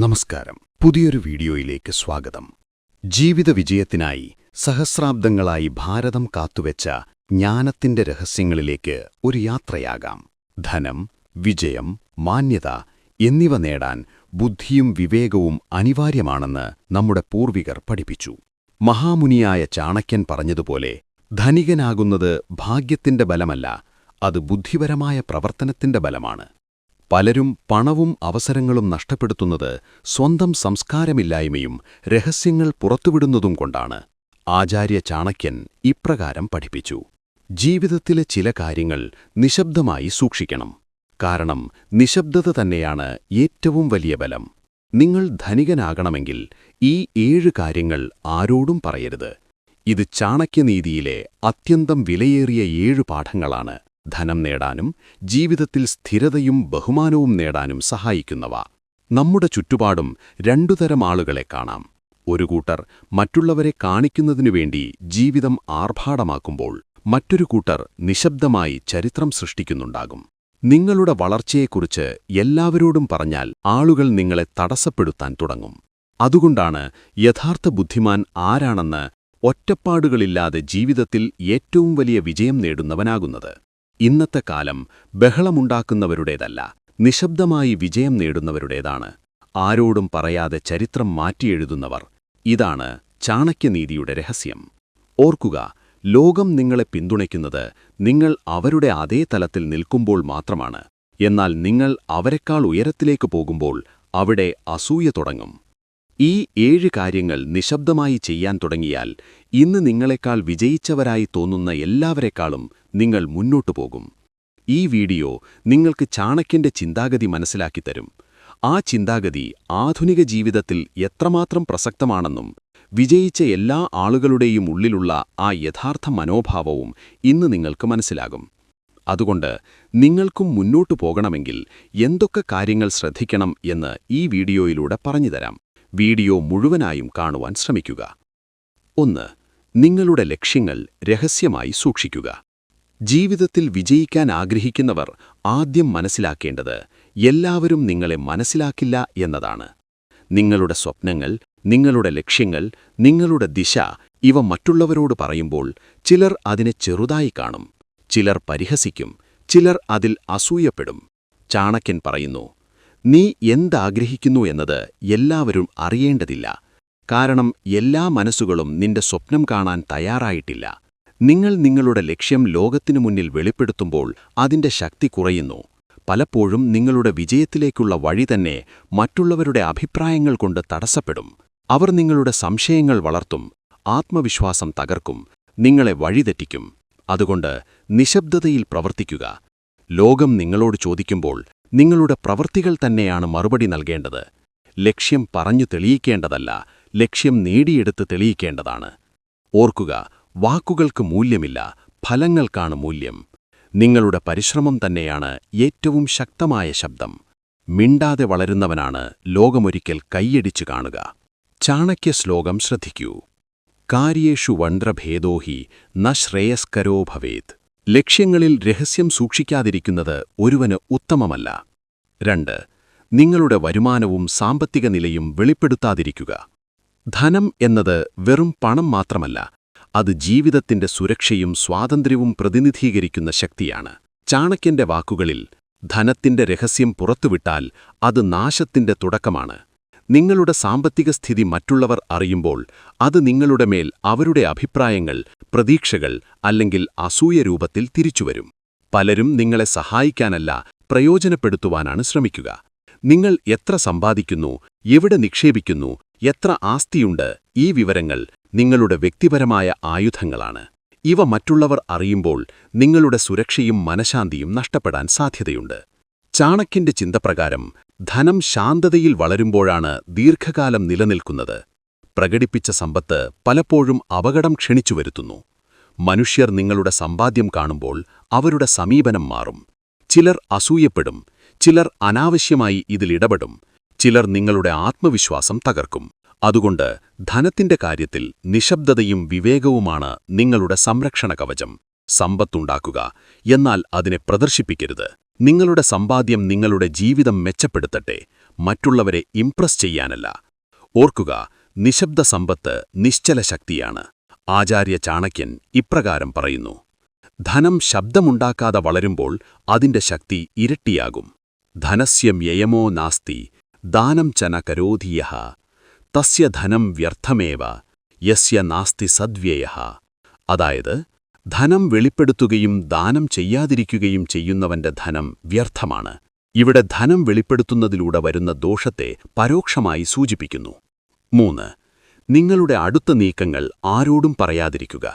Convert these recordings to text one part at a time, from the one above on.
നമസ്കാരം. പുതിയൊരു വീഡിയോയിലേക്ക് സ്വാഗതം. ജീവിത വിജയത്തിനായി സഹസ്രാബ്ദങ്ങളായി ഭാരതം കാത്തുവെച്ച ജ്ഞാനത്തിന്റെ രഹസ്യങ്ങളിലേക്ക് ഒരു യാത്രയാകാം. ധനം, വിജയം, മാന്യത എന്നിവ നേടാൻ ബുദ്ധിയും വിവേകവും അനിവാര്യമാണെന്ന് നമ്മുടെ പൂർവികർ പഠിപ്പിച്ചു. മഹാമുനിയായ ചാണക്യൻ പറഞ്ഞതുപോലെ, ധനികനാകുന്നത് ഭാഗ്യത്തിന്റെ ബലമല്ല, അത് ബുദ്ധിപരമായ പ്രവർത്തനത്തിന്റെ ബലമാണ്. പലരും പണവും അവസരങ്ങളും നഷ്ടപ്പെടുത്തുന്നത് സ്വന്തം സംസ്കാരമില്ലായ്മയും രഹസ്യങ്ങൾ പുറത്തുവിടുന്നതും കൊണ്ടാണ്. ആചാര്യ ചാണക്യൻ ഇപ്രകാരം പഠിപ്പിച്ചു: ജീവിതത്തിലെ ചില കാര്യങ്ങൾ നിശബ്ദമായി സൂക്ഷിക്കണം. കാരണം നിശബ്ദത തന്നെയാണ് ഏറ്റവും വലിയ ബലം. നിങ്ങൾ ധനികനാകണമെങ്കിൽ ഈ 7 കാര്യങ്ങൾ ആരോടും പറയരുത്. ഇത് ചാണക്യനീതിയിലെ അത്യന്തം വിലയേറിയ 7 പാഠങ്ങളാണ്. ധനം നേടാനും ജീവിതത്തിൽ സ്ഥിരതയും ബഹുമാനവും നേടാനും സഹായിക്കുന്നവ. നമ്മുടെ ചുറ്റുപാടും 2 തരം ആളുകളെ കാണാം. ഒരു കൂട്ടർ മറ്റുള്ളവരെ കാണിക്കുന്നതിനുവേണ്ടി ജീവിതം ആർഭാടമാക്കുമ്പോൾ, മറ്റൊരു കൂട്ടർ നിശബ്ദമായി ചരിത്രം സൃഷ്ടിക്കുന്നുണ്ടാകും. നിങ്ങളുടെ വളർച്ചയെക്കുറിച്ച് എല്ലാവരോടും പറഞ്ഞാൽ ആളുകൾ നിങ്ങളെ തടസ്സപ്പെടുത്താൻ തുടങ്ങും. അതുകൊണ്ടാണ് യഥാർത്ഥ ബുദ്ധിമാൻ ആരാണെന്ന് ഒറ്റപ്പാടുകളില്ലാതെ ജീവിതത്തിൽ ഏറ്റവും വലിയ വിജയം നേടുന്നവനാകുന്നത്. ഇന്നത്തെ കാലം ബഹളമുണ്ടാക്കുന്നവരുടേതല്ല, നിശബ്ദമായി വിജയം നേടുന്നവരുടേതാണ്. ആരോടും പറയാതെ ചരിത്രം മാറ്റിയെഴുതുന്നവർ. ഇതാണ് ചാണക്യനീതിയുടെ രഹസ്യം. ഓർക്കുക, ലോകം നിങ്ങളെ പിന്തുണയ്ക്കുന്നത് നിങ്ങൾ അവരുടെ അതേ തലത്തിൽ നിൽക്കുമ്പോൾ മാത്രമാണ്. എന്നാൽ നിങ്ങൾ അവരെക്കാൾ ഉയരത്തിലേക്ക് പോകുമ്പോൾ അവിടെ അസൂയ തുടങ്ങും. ഈ 7 കാര്യങ്ങൾ നിശബ്ദമായി ചെയ്യാൻ തുടങ്ങിയാൽ ഇന്ന് നിങ്ങളെക്കാൾ വിജയിച്ചവരായി തോന്നുന്ന എല്ലാവരെക്കാളും നിങ്ങൾ മുന്നോട്ടു പോകും. ഈ വീഡിയോ നിങ്ങൾക്ക് ചാണക്യന്റെ ചിന്താഗതി മനസ്സിലാക്കിത്തരും. ആ ചിന്താഗതി ആധുനിക ജീവിതത്തിൽ എത്രമാത്രം പ്രസക്തമാണെന്നും വിജയിച്ച എല്ലാ ആളുകളുടെയും ഉള്ളിലുള്ള ആ യഥാർത്ഥ മനോഭാവവും ഇന്ന് നിങ്ങൾക്ക് മനസ്സിലാകും. അതുകൊണ്ട് നിങ്ങൾക്കും മുന്നോട്ടു പോകണമെങ്കിൽ എന്തൊക്കെ കാര്യങ്ങൾ ശ്രദ്ധിക്കണം എന്ന് ഈ വീഡിയോയിലൂടെ പറഞ്ഞുതരാം. വീഡിയോ മുഴുവനായും കാണുവാൻ ശ്രമിക്കുക. 1. നിങ്ങളുടെ ലക്ഷ്യങ്ങൾ രഹസ്യമായി സൂക്ഷിക്കുക. ജീവിതത്തിൽ വിജയിക്കാൻ ആഗ്രഹിക്കുന്നവർ ആദ്യം മനസ്സിലാക്കേണ്ടത് എല്ലാവരും നിങ്ങളെ മനസ്സിലാക്കില്ല എന്നതാണ്. നിങ്ങളുടെ സ്വപ്നങ്ങൾ, നിങ്ങളുടെ ലക്ഷ്യങ്ങൾ, നിങ്ങളുടെ ദിശ ഇവ മറ്റുള്ളവരോട് പറയുമ്പോൾ ചിലർ അതിനെ ചെറുതായി കാണും, ചിലർ പരിഹസിക്കും, ചിലർ അതിൽ അസൂയപ്പെടും. ചാണക്യൻ പറയുന്നു, നീ എന്താഗ്രഹിക്കുന്നു എന്നത് എല്ലാവരും അറിയേണ്ടതില്ല. കാരണം എല്ലാ മനസ്സുകളും നിന്റെ സ്വപ്നം കാണാൻ തയ്യാറായിട്ടില്ല. നിങ്ങൾ നിങ്ങളുടെ ലക്ഷ്യം ലോകത്തിനു മുന്നിൽ വെളിപ്പെടുത്തുമ്പോൾ അതിന്റെ ശക്തി കുറയുന്നു. പലപ്പോഴും നിങ്ങളുടെ വിജയത്തിലേക്കുള്ള വഴി തന്നെ മറ്റുള്ളവരുടെ അഭിപ്രായങ്ങൾ കൊണ്ട് തടസ്സപ്പെടും. അവർ നിങ്ങളുടെ സംശയങ്ങൾ വളർത്തും, ആത്മവിശ്വാസം തകർക്കും, നിങ്ങളെ വഴിതെറ്റിക്കും. അതുകൊണ്ട് നിശബ്ദതയിൽ പ്രവർത്തിക്കുക. ലോകം നിങ്ങളോട് ചോദിക്കുമ്പോൾ നിങ്ങളുടെ പ്രവൃത്തികൾ തന്നെയാണ് മറുപടി നൽകേണ്ടത്. ലക്ഷ്യം പറഞ്ഞു തെളിയിക്കേണ്ടതല്ല, ലക്ഷ്യം നേടിയെടുത്ത് തെളിയിക്കേണ്ടതാണ്. ഓർക്കുക, വാക്കുകൾക്ക് മൂല്യമില്ല, ഫലങ്ങൾക്കാണ് മൂല്യം. നിങ്ങളുടെ പരിശ്രമം തന്നെയാണ് ഏറ്റവും ശക്തമായ ശബ്ദം. മിണ്ടാതെ വളരുന്നവനാണ് ലോകമൊരിക്കൽ കൈയടിച്ചു കാണുക. ചാണക്യ ശ്ലോകം ശ്രദ്ധിക്കൂ. കാര്യേഷു വണ്ട്രഭേദോ ഹി ന ശ്രേയസ്കരോ ഭവേത്. ലക്ഷ്യങ്ങളിൽ രഹസ്യം സൂക്ഷിക്കാതിരിക്കുന്നത് ഒരുവന് ഉത്തമമല്ല. 2. നിങ്ങളുടെ വരുമാനവും സാമ്പത്തിക നിലയും വെളിപ്പെടുത്താതിരിക്കുക. ധനം എന്നത് വെറും പണം മാത്രമല്ല, അത് ജീവിതത്തിന്റെ സുരക്ഷയും സ്വാതന്ത്ര്യവും പ്രതിനിധീകരിക്കുന്ന ശക്തിയാണ്. ചാണക്യന്റെ വാക്കുകളിൽ, ധനത്തിന്റെ രഹസ്യം പുറത്തുവിട്ടാൽ അത് നാശത്തിന്റെ തുടക്കമാണ്. നിങ്ങളുടെ സാമ്പത്തിക സ്ഥിതി മറ്റുള്ളവർ അറിയുമ്പോൾ അത് നിങ്ങളുടെ മേൽ അവരുടെ അഭിപ്രായങ്ങൾ, പ്രതീക്ഷകൾ അല്ലെങ്കിൽ അസൂയ രൂപത്തിൽ തിരിച്ചുവരും. പലരും നിങ്ങളെ സഹായിക്കാനല്ല, പ്രയോജനപ്പെടുത്തുവാനാണ് ശ്രമിക്കുക. നിങ്ങൾ എത്ര സമ്പാദിക്കുന്നു, എവിടെ നിക്ഷേപിക്കുന്നു, എത്ര ആസ്തിയുണ്ട്, ഈ വിവരങ്ങൾ നിങ്ങളുടെ വ്യക്തിപരമായ ആയുധങ്ങളാണ്. ഇവ മറ്റുള്ളവർ അറിയുമ്പോൾ നിങ്ങളുടെ സുരക്ഷയും മനഃശാന്തിയും നഷ്ടപ്പെടാൻ സാധ്യതയുണ്ട്. ചാണക്യന്റെ ചിന്തപ്രകാരം ധനം ശാന്തതയിൽ വളരുമ്പോഴാണ് ദീർഘകാലം നിലനിൽക്കുന്നത്. പ്രകടിപ്പിച്ച സമ്പത്ത് പലപ്പോഴും അപകടം ക്ഷണിച്ചുവരുത്തുന്നു. മനുഷ്യർ നിങ്ങളുടെ സമ്പാദ്യം കാണുമ്പോൾ അവരുടെ സമീപനം മാറും. ചിലർ അസൂയപ്പെടും, ചിലർ അനാവശ്യമായി ഇതിലിടപെടും, ചിലർ നിങ്ങളുടെ ആത്മവിശ്വാസം തകർക്കും. അതുകൊണ്ട് ധനത്തിന്റെ കാര്യത്തിൽ നിശബ്ദതയും വിവേകവുമാണ് നിങ്ങളുടെ സംരക്ഷണ കവചം. സമ്പത്തുണ്ടാക്കുക, എന്നാൽ അതിനെ പ്രദർശിപ്പിക്കരുത്. നിങ്ങളുടെ സമ്പാദ്യം നിങ്ങളുടെ ജീവിതം മെച്ചപ്പെടുത്തട്ടെ, മറ്റുള്ളവരെ ഇംപ്രസ് ചെയ്യാനല്ല. ഓർക്കുക, നിശബ്ദ സമ്പത്ത് നിശ്ചല ശക്തിയാണ്. ആചാര്യ ചാണക്യൻ ഇപ്രകാരം പറയുന്നു: ധനം ശബ്ദമുണ്ടാക്കാതെ വളരുമ്പോൾ അതിന്റെ ശക്തി ഇരട്ടിയാകും. ധനസ്യ വ്യയമോ നാസ്തി ദാനം ച ന കരോതി യഃ തസ്യ ധനം വ്യർത്ഥമേവ യസ്യ നാസ്തി സദ്വ്യയഃ. അതായത്, ധനം വെളിപ്പെടുത്തുകയും ദാനം ചെയ്യാതിരിക്കുകയും ചെയ്യുന്നവന്റെ ധനം വ്യർത്ഥമാണ്. ഇവിടെ ധനം വെളിപ്പെടുത്തുന്നതിലൂടെ വരുന്ന ദോഷത്തെ പരോക്ഷമായി സൂചിപ്പിക്കുന്നു. 3. നിങ്ങളുടെ അടുത്ത നീക്കങ്ങൾ ആരോടും പറയാതിരിക്കുക.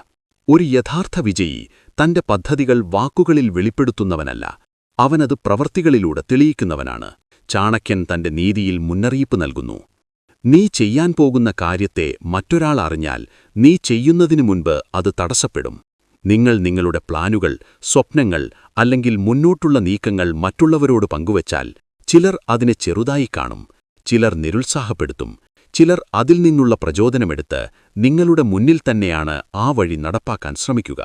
ഒരു യഥാർത്ഥ വിജയി തന്റെ പദ്ധതികൾ വാക്കുകളിൽ വെളിപ്പെടുത്തുന്നവനല്ല, അവനത് പ്രവൃത്തികളിലൂടെ തെളിയിക്കുന്നവനാണ്. ചാണക്യൻ തന്റെ നീതിയിൽ മുന്നറിയിപ്പ് നൽകുന്നു: നീ ചെയ്യാൻ പോകുന്ന കാര്യത്തെ മറ്റൊരാൾ അറിഞ്ഞാൽ നീ ചെയ്യുന്നതിനു മുൻപ് അത് തടസ്സപ്പെടും. നിങ്ങൾ നിങ്ങളുടെ പ്ലാനുകൾ, സ്വപ്നങ്ങൾ അല്ലെങ്കിൽ മുന്നോട്ടുള്ള നീക്കങ്ങൾ മറ്റുള്ളവരോട് പങ്കുവച്ചാൽ ചിലർ അതിനെ ചെറുതായി കാണും, ചിലർ നിരുത്സാഹപ്പെടുത്തും, ചിലർ അതിൽ നിന്നുള്ള പ്രചോദനമെടുത്ത് നിങ്ങളുടെ മുന്നിൽ തന്നെയാണ് ആ വഴി നടപ്പാക്കാൻ ശ്രമിക്കുക.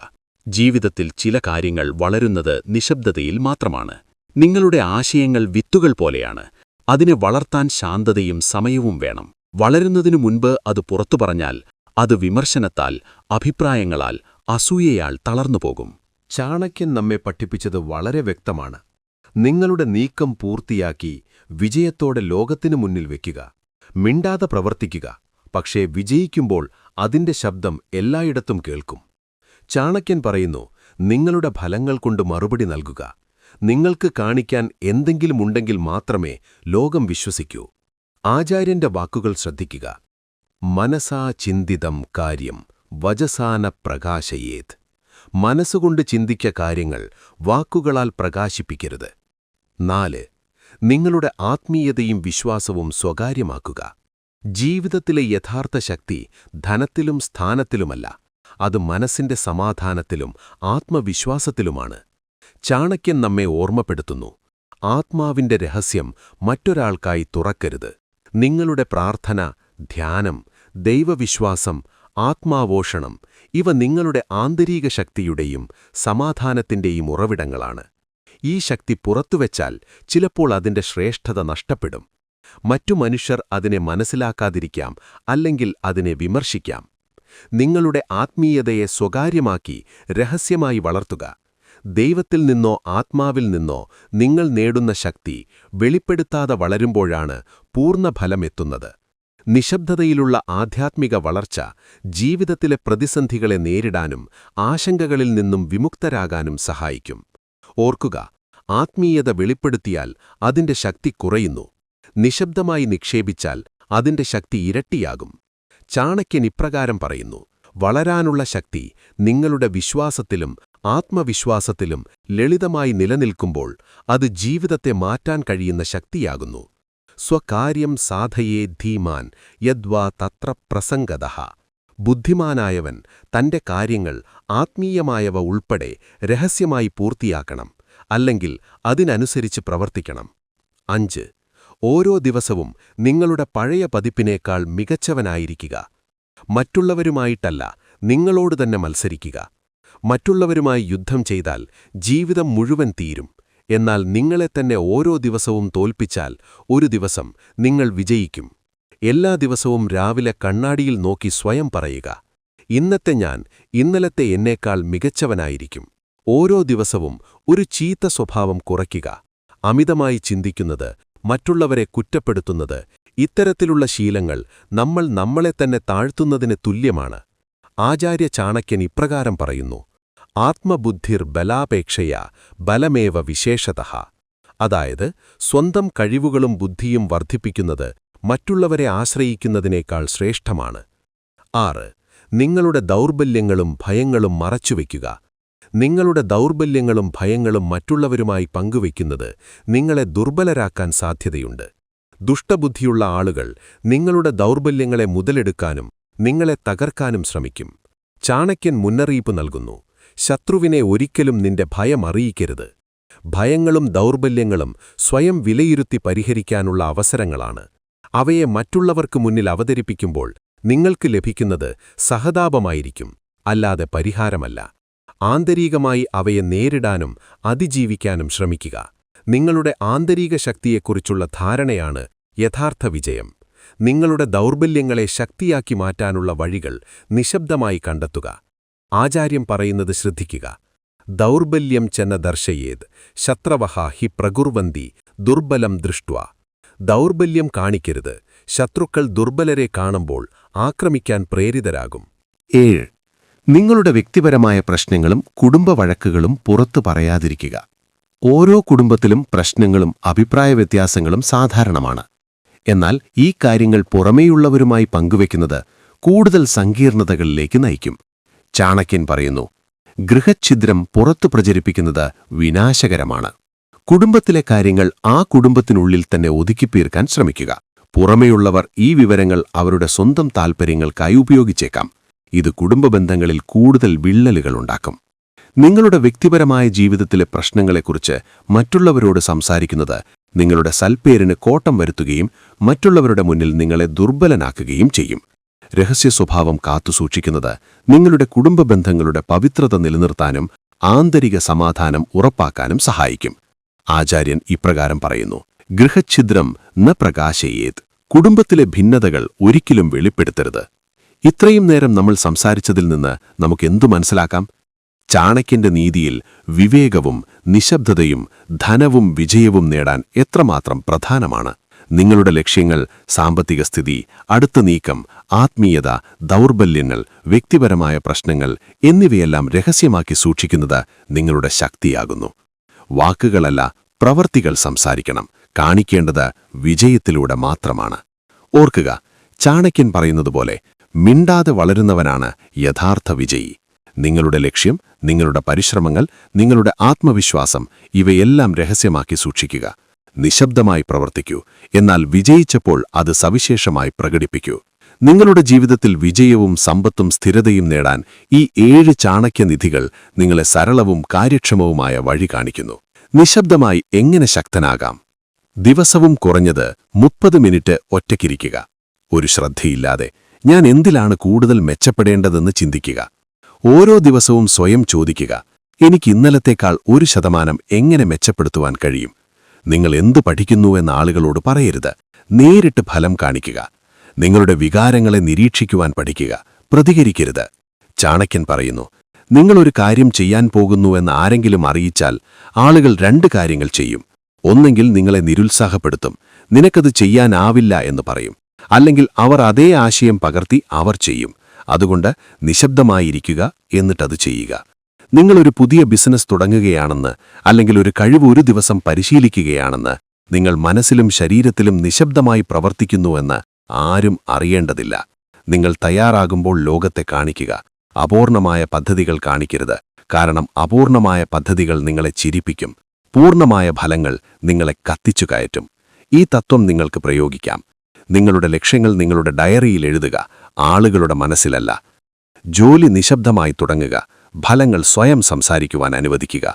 ജീവിതത്തിൽ ചില കാര്യങ്ങൾ വളരുന്നത് നിശബ്ദതയിൽ മാത്രമാണ്. നിങ്ങളുടെ ആശയങ്ങൾ വിത്തുകൾ പോലെയാണ്. അതിനെ വളർത്താൻ ശാന്തതയും സമയവും വേണം. വളരുന്നതിനു മുൻപ് അത് പുറത്തു പറഞ്ഞാൽ അത് വിമർശനത്താൽ, അഭിപ്രായങ്ങളാൽ, അസൂയയാൽ തളർന്നുപോകും. ചാണക്യൻ നമ്മെ പഠിപ്പിച്ചത് വളരെ വ്യക്തമാണ്. നിങ്ങളുടെ നീക്കം പൂർത്തിയാക്കി വിജയത്തോടെ ലോകത്തിനു മുന്നിൽ വയ്ക്കുക. മിണ്ടാതെ പ്രവർത്തിക്കുക, പക്ഷേ വിജയിക്കുമ്പോൾ അതിന്റെ ശബ്ദം എല്ലായിടത്തും കേൾക്കും. ചാണക്യൻ പറയുന്നു, നിങ്ങളുടെ ഫലങ്ങൾ കൊണ്ട് മറുപടി നൽകുക. നിങ്ങൾക്ക് കാണിക്കാൻ എന്തെങ്കിലുമുണ്ടെങ്കിൽ മാത്രമേ ലോകം വിശ്വസിക്കൂ. ആചാര്യന്റെ വാക്കുകൾ ശ്രദ്ധിക്കുക: മനസാ ചിന്തിതം കാര്യം വചസാന പ്രകാശയേത്. മനസ്സുകൊണ്ട് ചിന്തിക്ക കാര്യങ്ങൾ വാക്കുകളാൽ പ്രകാശിപ്പിക്കരുത്. 4. നിങ്ങളുടെ ആത്മീയതയും വിശ്വാസവും സ്വകാര്യമാക്കുക. ജീവിതത്തിലെ യഥാർത്ഥ ശക്തി ധനത്തിലും സ്ഥാനത്തിലുമല്ല, അത് മനസ്സിന്റെ സമാധാനത്തിലും ആത്മവിശ്വാസത്തിലുമാണ്. ചാണക്യൻ നമ്മെ ഓർമ്മപ്പെടുത്തുന്നു: ആത്മാവിന്റെ രഹസ്യം മറ്റൊരാൾക്കായി തുറക്കരുത്. നിങ്ങളുടെ പ്രാർത്ഥന, ധ്യാനം, ദൈവവിശ്വാസം, ആത്മാവോഷണം ഇവ നിങ്ങളുടെ ആന്തരിക ശക്തിയുടെയും സമാധാനത്തിന്റെയും ഉറവിടങ്ങളാണ്. ഈ ശക്തി പുറത്തുവെച്ചാൽ ചിലപ്പോൾ അതിന്റെ ശ്രേഷ്ഠത നഷ്ടപ്പെടും. മറ്റു മനുഷ്യർ അതിനെ മനസ്സിലാക്കാതിരിക്കാം, അല്ലെങ്കിൽ അതിനെ വിമർശിക്കാം. നിങ്ങളുടെ ആത്മീയതയെ സ്വകാര്യമാക്കി രഹസ്യമായി വളർത്തുക. ദൈവത്തിൽ നിന്നോ ആത്മാവിൽ നിന്നോ നിങ്ങൾ നേടുന്ന ശക്തി വെളിപ്പെടുത്താതെ വളരുമ്പോഴാണ് പൂർണ്ണഫലമെത്തുന്നത്. നിശബ്ദതയിലുള്ള ആധ്യാത്മിക വളർച്ച ജീവിതത്തിലെ പ്രതിസന്ധികളെ നേരിടാനും ആശങ്കകളിൽ നിന്നും വിമുക്തരാകാനും സഹായിക്കും. ഓർക്കുക, ആത്മീയത വെളിപ്പെടുത്തിയാൽ അതിന്റെ ശക്തി കുറയുന്നു. നിശബ്ദമായി നിക്ഷേപിച്ചാൽ അതിന്റെ ശക്തി ഇരട്ടിയാകും. ചാണക്യൻ ഇപ്രകാരം പറയുന്നു: വളരാനുള്ള ശക്തി നിങ്ങളുടെ വിശ്വാസത്തിലും ആത്മവിശ്വാസത്തിലും ലളിതമായി നിലനിൽക്കുമ്പോൾ അത് ജീവിതത്തെ മാറ്റാൻ കഴിയുന്ന ശക്തിയാകുന്നു. സ്വകാര്യം സാധയേ ധീമാൻ യദ്വാ തത്ര പ്രസംഗതഃ. ബുദ്ധിമാനായവൻ തന്റെ കാര്യങ്ങൾ, ആത്മീയമായവ ഉൾപ്പെടെ രഹസ്യമായി പൂർത്തിയാക്കണം, അല്ലെങ്കിൽ അതിനനുസരിച്ച് പ്രവർത്തിക്കണം. 5. ഓരോ ദിവസവും നിങ്ങളുടെ പഴയ പതിപ്പിനേക്കാൾ മികച്ചവനായിരിക്കുക. മറ്റുള്ളവരുമായിട്ടല്ല, നിങ്ങളോട് തന്നെ മത്സരിക്കുക. മറ്റുള്ളവരുമായി യുദ്ധം ചെയ്താൽ ജീവിതം മുഴുവൻ തീരും. എന്നാൽ നിങ്ങളെത്തന്നെ ഓരോ ദിവസവും തോൽപ്പിച്ചാൽ ഒരു ദിവസം നിങ്ങൾ വിജയിക്കും. എല്ലാ ദിവസവും രാവിലെ കണ്ണാടിയിൽ നോക്കി സ്വയം പറയുക: ഇന്നത്തെ ഞാൻ ഇന്നലത്തെ എന്നേക്കാൾ മികച്ചവനായിരിക്കും. ഓരോ ദിവസവും ഒരു ചീത്ത സ്വഭാവം കുറയ്ക്കുക. അമിതമായി ചിന്തിക്കുന്നത്, മറ്റുള്ളവരെ കുറ്റപ്പെടുത്തുന്നത്, ഇത്തരത്തിലുള്ള ശീലങ്ങൾ നമ്മളെ തന്നെ താഴ്ത്തുന്നതിന് തുല്യമാണ്. ആചാര്യ ചാണക്യൻ ഇപ്രകാരം പറയുന്നു: ആത്മബുദ്ധിർ ബലാപേക്ഷയാ ബലമേവ വിശേഷതഃ. അതായത്, സ്വന്തം കഴിവുകളും ബുദ്ധിയും വർദ്ധിപ്പിക്കുന്നത് മറ്റുള്ളവരെ ആശ്രയിക്കുന്നതിനേക്കാൾ ശ്രേഷ്ഠമാണ്. 6. നിങ്ങളുടെ ദൗർബല്യങ്ങളും ഭയങ്ങളും മറച്ചുവെക്കുക. നിങ്ങളുടെ ദൗർബല്യങ്ങളും ഭയങ്ങളും മറ്റുള്ളവരുമായി പങ്കുവയ്ക്കുന്നത് നിങ്ങളെ ദുർബലരാക്കാൻ സാധ്യതയുണ്ട്. ദുഷ്ടബുദ്ധിയുള്ള ആളുകൾ നിങ്ങളുടെ ദൗർബല്യങ്ങളെ മുതലെടുക്കാനും നിങ്ങളെ തകർക്കാനും ശ്രമിക്കും. ചാണക്യൻ മുന്നറിയിപ്പ് നൽകുന്നു: ശത്രുവിനെ ഒരിക്കലും നിന്റെ ഭയം അറിയിക്കരുത്. ഭയങ്ങളും ദൗർബല്യങ്ങളും സ്വയം വിലയിരുത്തി പരിഹരിക്കാനുള്ള അവസരങ്ങളാണ്. അവയെ മറ്റുള്ളവർക്ക് മുന്നിൽ അവതരിപ്പിക്കുമ്പോൾ നിങ്ങൾക്ക് ലഭിക്കുന്നത് സഹതാപമായിരിക്കും, അല്ലാതെ പരിഹാരമല്ല. ആന്തരികമായി അവയെ നേരിടാനും അതിജീവിക്കാനും ശ്രമിക്കുക. നിങ്ങളുടെ ആന്തരിക ശക്തിയെക്കുറിച്ചുള്ള ധാരണയാണ് യഥാർത്ഥ വിജയം. നിങ്ങളുടെ ദൗർബല്യങ്ങളെ ശക്തിയാക്കി മാറ്റാനുള്ള വഴികൾ നിശബ്ദമായി കണ്ടെത്തുക. ആചാര്യം പറയുന്നത് ശ്രദ്ധിക്കുക. ദൗർബല്യം ചെന്ന ദർശയേത് ശത്രവഹ ഹി പ്രകുർവന്തി ദുർബലം ദൃഷ്ട്വാ. ദൗർബല്യം കാണിക്കരുത്. ശത്രുക്കൾ ദുർബലരെ കാണുമ്പോൾ ആക്രമിക്കാൻ പ്രേരിതരാകും. 7. നിങ്ങളുടെ വ്യക്തിപരമായ പ്രശ്നങ്ങളും കുടുംബ വഴക്കുകളും പുറത്തു പറയാതിരിക്കുക. ഓരോ കുടുംബത്തിലും പ്രശ്നങ്ങളും അഭിപ്രായ വ്യത്യാസങ്ങളും സാധാരണമാണ്. എന്നാൽ ഈ കാര്യങ്ങൾ പുറമേയുള്ളവരുമായി പങ്കുവെക്കുന്നത് കൂടുതൽ സങ്കീർണതകളിലേക്ക് നയിക്കും. ചാണക്യൻ പറയുന്നു, ഗൃഹഛിദ്രം പുറത്തു പ്രചരിപ്പിക്കുന്നത് വിനാശകരമാണ്. കുടുംബത്തിലെ കാര്യങ്ങൾ ആ കുടുംബത്തിനുള്ളിൽ തന്നെ ഒതുക്കിത്തീർക്കാൻ ശ്രമിക്കുക. പുറമേയുള്ളവർ ഈ വിവരങ്ങൾ അവരുടെ സ്വന്തം താൽപ്പര്യങ്ങൾക്കായി ഉപയോഗിച്ചേക്കാം. ഇത് കുടുംബ ബന്ധങ്ങളിൽ കൂടുതൽ വിള്ളലുകളുണ്ടാക്കും. നിങ്ങളുടെ വ്യക്തിപരമായ ജീവിതത്തിലെ പ്രശ്നങ്ങളെക്കുറിച്ച് മറ്റുള്ളവരോട് സംസാരിക്കുന്നത് നിങ്ങളുടെ സൽപ്പേരിന് കോട്ടം വരുത്തുകയും മറ്റുള്ളവരുടെ മുന്നിൽ നിങ്ങളെ ദുർബലനാക്കുകയും ചെയ്യും. രഹസ്യ സ്വഭാവം കാത്തുസൂക്ഷിക്കുന്നത് നിങ്ങളുടെ കുടുംബ ബന്ധങ്ങളുടെ പവിത്രത നിലനിർത്താനും ആന്തരിക സമാധാനം ഉറപ്പാക്കാനും സഹായിക്കും. ആചാര്യൻ ഇപ്രകാരം പറയുന്നു, ഗൃഹഛിദ്രം ന പ്രകാശയേത്. കുടുംബത്തിലെ ഭിന്നതകൾ ഒരിക്കലും വെളിപ്പെടുത്തരുത്. ഇത്രയും നേരം നമ്മൾ സംസാരിച്ചതിൽ നിന്ന് നമുക്കെന്തു മനസ്സിലാക്കാം? ചാണക്യന്റെ നീതിയിൽ വിവേകവും നിശബ്ദതയും ധനവും വിജയവും നേടാൻ എത്രമാത്രം പ്രധാനമാണ്. നിങ്ങളുടെ ലക്ഷ്യങ്ങൾ, സാമ്പത്തിക സ്ഥിതി, അടുത്ത നീക്കം, ആത്മീയത, ദൗർബല്യങ്ങൾ, വ്യക്തിപരമായ പ്രശ്നങ്ങൾ എന്നിവയെല്ലാം രഹസ്യമാക്കി സൂക്ഷിക്കുന്നത് നിങ്ങളുടെ ശക്തിയാകുന്നു. വാക്കുകളല്ല, പ്രവർത്തികൾ സംസാരിക്കണം. കാണിക്കേണ്ടത് വിജയത്തിലൂടെ മാത്രമാണ്. ഓർക്കുക, ചാണക്യൻ പറയുന്നതുപോലെ മിണ്ടാതെ വളരുന്നവനാണ് യഥാർത്ഥ വിജയി. നിങ്ങളുടെ ലക്ഷ്യം, നിങ്ങളുടെ പരിശ്രമങ്ങൾ, നിങ്ങളുടെ ആത്മവിശ്വാസം ഇവയെല്ലാം രഹസ്യമാക്കി സൂക്ഷിക്കുക. നിശബ്ദമായി പ്രവർത്തിക്കൂ, എന്നാൽ വിജയിച്ചപ്പോൾ അത് സവിശേഷമായി പ്രകടിപ്പിക്കൂ. നിങ്ങളുടെ ജീവിതത്തിൽ വിജയവും സമ്പത്തും സ്ഥിരതയും നേടാൻ ഈ 7 ചാണക്യനിധികൾ നിങ്ങളെ സരളവും കാര്യക്ഷമവുമായ വഴി കാണിക്കുന്നു. നിശബ്ദമായി എങ്ങനെ ശക്തനാകാം? ദിവസവും കുറഞ്ഞത് 30 മിനിറ്റ് ഒറ്റയ്ക്കിരിക്കുക. ഒരു ശ്രദ്ധയില്ലാതെ ഞാൻ എന്തിലാണ് കൂടുതൽ മെച്ചപ്പെടേണ്ടതെന്ന് ചിന്തിക്കുക. ഓരോ ദിവസവും സ്വയം ചോദിക്കുക, എനിക്ക് ഇന്നലത്തേക്കാൾ 1% എങ്ങനെ മെച്ചപ്പെടുത്തുവാൻ കഴിയും? നിങ്ങൾ എന്തു പഠിക്കുന്നുവെന്ന ആളുകളോട് പറയരുത്. നേരിട്ട് ഫലം കാണിക്കുക. നിങ്ങളുടെ വികാരങ്ങളെ നിരീക്ഷിക്കുവാൻ പഠിക്കുക. പ്രതികരിക്കരുത്. ചാണക്യൻ പറയുന്നു, നിങ്ങളൊരു കാര്യം ചെയ്യാൻ പോകുന്നുവെന്ന് ആരെങ്കിലും അറിയിച്ചാൽ ആളുകൾ 2 കാര്യങ്ങൾ ചെയ്യും. ഒന്നെങ്കിൽ നിങ്ങളെ നിരുത്സാഹപ്പെടുത്തും, നിനക്കത് ചെയ്യാനാവില്ല എന്ന് പറയും. അല്ലെങ്കിൽ അവർ അതേ ആശയം പകർത്തി അവർ ചെയ്യും. അതുകൊണ്ട് നിശബ്ദമായിരിക്കുക, എന്നിട്ടത് ചെയ്യുക. നിങ്ങളൊരു പുതിയ ബിസിനസ് തുടങ്ങുകയാണെന്ന്, അല്ലെങ്കിൽ ഒരു കഴിവ് ഒരു ദിവസം പരിശീലിക്കുകയാണെന്ന് നിങ്ങൾ മനസ്സിലും ശരീരത്തിലും നിശബ്ദമായി പ്രവർത്തിക്കുന്നുവെന്ന് ആരും അറിയേണ്ടതില്ല. നിങ്ങൾ തയ്യാറാകുമ്പോൾ ലോകത്തെ കാണിക്കുക. അപൂർണമായ പദ്ധതികൾ കാണിക്കരുത്. കാരണം അപൂർണമായ പദ്ധതികൾ നിങ്ങളെ ചിരിപ്പിക്കും. പൂർണ്ണമായ ഫലങ്ങൾ നിങ്ങളെ കത്തിച്ചു കയറ്റും. ഈ തത്വം നിങ്ങൾക്ക് പ്രയോഗിക്കാം. നിങ്ങളുടെ ലക്ഷ്യങ്ങൾ നിങ്ങളുടെ ഡയറിയിൽ എഴുതുക, ആളുകളുടെ മനസ്സിലല്ല. ജോലി നിശബ്ദമായി തുടങ്ങുക. ഫലങ്ങൾ സ്വയം സംസാരിക്കുവാൻ അനുവദിക്കുക.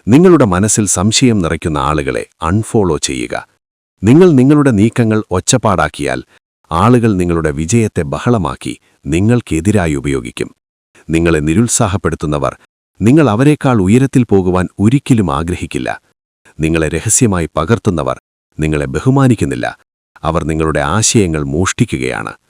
നിങ്ങളുടെ മനസ്സിൽ സംശയം നിറയ്ക്കുന്ന ആളുകളെ അൺഫോളോ ചെയ്യുക. നിങ്ങൾ നിങ്ങളുടെ നീക്കങ്ങൾ ഒച്ചപ്പാടാക്കിയാൽ ആളുകൾ നിങ്ങളുടെ വിജയത്തെ ബഹളമാക്കി നിങ്ങൾക്കെതിരായി ഉപയോഗിക്കും. നിങ്ങളെ നിരുത്സാഹപ്പെടുത്തുന്നവർ നിങ്ങൾ അവരെക്കാൾ ഉയരത്തിൽ പോകുവാൻ ഒരിക്കലും ആഗ്രഹിക്കില്ല. നിങ്ങളെ രഹസ്യമായി പകർത്തുന്നവർ നിങ്ങളെ ബഹുമാനിക്കുന്നില്ല. അവർ നിങ്ങളുടെ ആശയങ്ങൾ മോഷ്ടിക്കുകയാണ്.